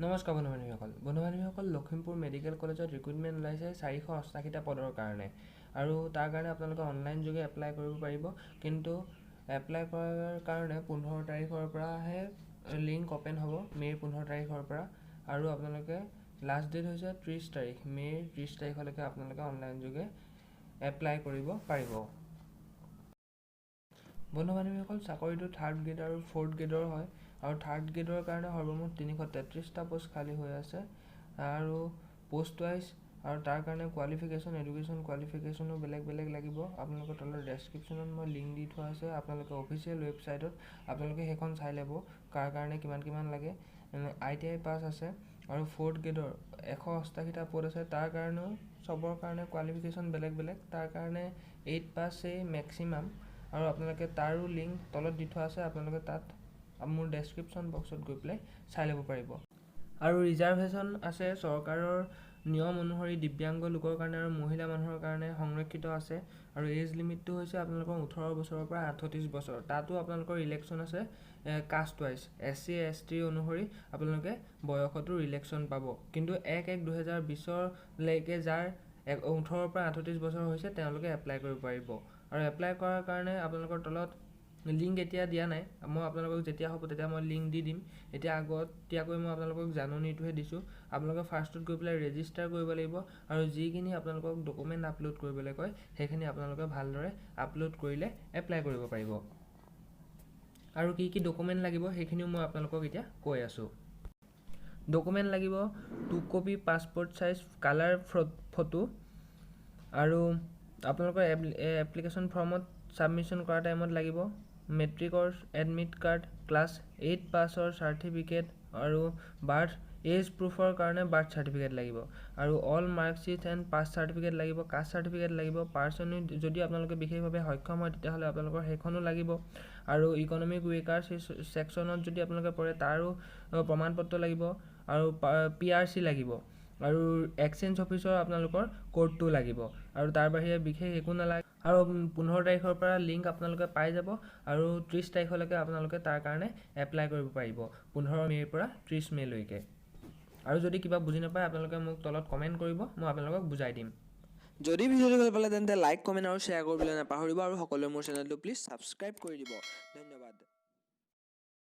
নমস্কাৰ বন্ধু-বান্ধৱীসকল লখিমপুৰ মেডিকেল কলেজত ৰিক্ৰুইটমেণ্ট ওলাইছে 488টা পদৰ কাৰণে আৰু তাৰ কাৰণে আপোনালোকে অনলাইন যোগে এপ্লাই কৰিব পাৰিব কিন্তু এপ্লাই কৰাৰ কাৰণে 15 তাৰিখৰ পৰাহে লিংক ওপেন হ'ব মে'ৰ 15 তাৰিখৰ পৰা আৰু আপোনালোকে লাষ্ট ডেট হৈছে 30 তাৰিখ মে'ৰ 30 তাৰিখলৈকে আপোনালোকে অনলাইন যোগে এপ্লাই কৰিব পাৰিব বন্ধু-বান্ধৱীসকল চাকৰিটো 3rd গ্ৰেড আৰু 4th গ্ৰেডৰ হয় আৰু 3rd গ্ৰেডৰ কাৰণে সৰ্বমুঠ 333টা পোষ্ট খালী হৈ আছে আৰু পোষ্ট ওয়াইজ আৰু তাৰ কাৰণে কোৱালিফিকেশ্যন এডুকেশ্যন কোৱালিফিকেশ্যনো বেলেগ লাগিব আপোনালোকৰ তলৰ ডেসক্ৰিপচনত মই লিংক দি থোৱা আছে আপোনালোকে অফিচিয়েল ৱেবছাইটত আপোনালোকে হেখন চাই ল'ব কাৰ কাৰণে কিমান লাগে ITI পাস আছে আৰু 4th গ্ৰেডৰ 188টা পদ আছে তাৰ কাৰণেও সবৰ কাৰণে কোৱালিফিকেশ্যন বেলেগ তাৰ কাৰণে 8 পাসে ম্যাক্সিমাম আৰু আপোনালোকে তাৰো লিংক তলত দি থোৱা আছে আপোনালোকে তাত মোৰ ডেসক্ৰিপচন বক্সত গৈ প্লে চাই ল'ব পাৰিব আৰু ৰিজাৰ্ভেশন আছে চৰকাৰৰ নিয়ম অনুসৰি দিব্যাংগ লোকৰ কাৰণে আৰু মহিলা মানুহৰ কাৰণে সংৰক্ষিত আছে আৰু এজ লিমিটটো হৈছে আপোনালোকৰ 18 বছৰৰ পৰা 38 বছৰ তাতো আপোনালোকৰ ইলেকশ্যন আছে কাষ্ট ওয়াইজ SC ST অনুসৰি আপোনালোকে বয়সতো ইলেকশ্যন পাব কিন্তু 1/1/2020 লৈকে যাৰ 18 পৰা 38 বছৰ হৈছে তেওঁলোকে এপ্লাই কৰিব পাৰিব আৰু এপ্লাই কৰাৰ কাৰণে আপোনালোকৰ তলত লিংক এতিয়া দিয়া নাই মই আপোনালোকক যেতিয়া হ'ব তেতিয়া মই লিংক দি দিম এতিয়া আগতীয়াকৈ মই আপোনালোকক জাননীটোহে দিছো আপোনালোকে ফাৰ্ষ্টত গৈ পেলাই ৰেজিষ্টাৰ কৰিব লাগিব আৰু যিখিনি আপোনালোকক ডকুমেন্ট আপলোড কৰিবলৈ কয় সেইখিনি আপোনালোকে ভালদৰে আপলোড কৰিলে এপ্লাই কৰিব পাৰিব আৰু কি ডকুমেন্ট লাগিব সেইখিনিও মই আপোনালোকক এতিয়া কৈ আছো ডকুমেন্ট লাগিব 2 copy passport size colour photo আৰু আপোনালোকৰ এপ্লিকেশন ফৰ্মত সাবমিশন কৰা টাইমত লাগিব মেট্ৰিকৰ এডমিট কাৰ্ড ক্লাস 8 পাছৰ সাৰ্টিফিকেট আৰু বাৰ্থ এজ প্ৰুফৰ কাৰণে বাৰ্থ সাৰ্টিফিকেট লাগিব আৰু all marksheet and pass certificate লাগিব কাষ্ট সাৰ্টিফিকেট লাগিব পাৰ্সনি যদি আপোনালোকে বিশেষভাৱে সক্ষম হয় তেতিয়াহলে আপোনালোকৰ হেখনো লাগিব আৰু ইকোনমিক উইকাৰ সেকশনত যদি আপোনালোকে পৰে তাৰো প্ৰমাণপত্ৰ লাগিব আৰু PRC লাগিব আৰু এক্সচেঞ্জ অফিচৰ আপোনালোকৰ কোডটো লাগিব আৰু তাৰ বাহিৰে বিশেষ একো নালাগে আৰু 15 তাৰিখৰ পৰা লিংক আপোনালোকে পাই যাব আৰু 30 তাৰিখলৈকে আপোনালোকে তাৰ কাৰণে এপ্লাই কৰিব পাৰিব 15 মে'ৰ পৰা 30 মে লৈকে আৰু যদি কিবা বুজি নাপায় আপোনালোকে মোক তলত কমেন্ট কৰিব মই আপোনালোকক বুজাই দিম যদি ভিডিওটো ভাল পালে তেন্তে লাইক কমেন্ট আৰু শ্বেয়াৰ কৰিবলৈ নাপাহৰিব আৰু সকলোৱে মোৰ চেনেলটো প্লিজ সাবস্ক্ৰাইব কৰি দিব ধন্যবাদ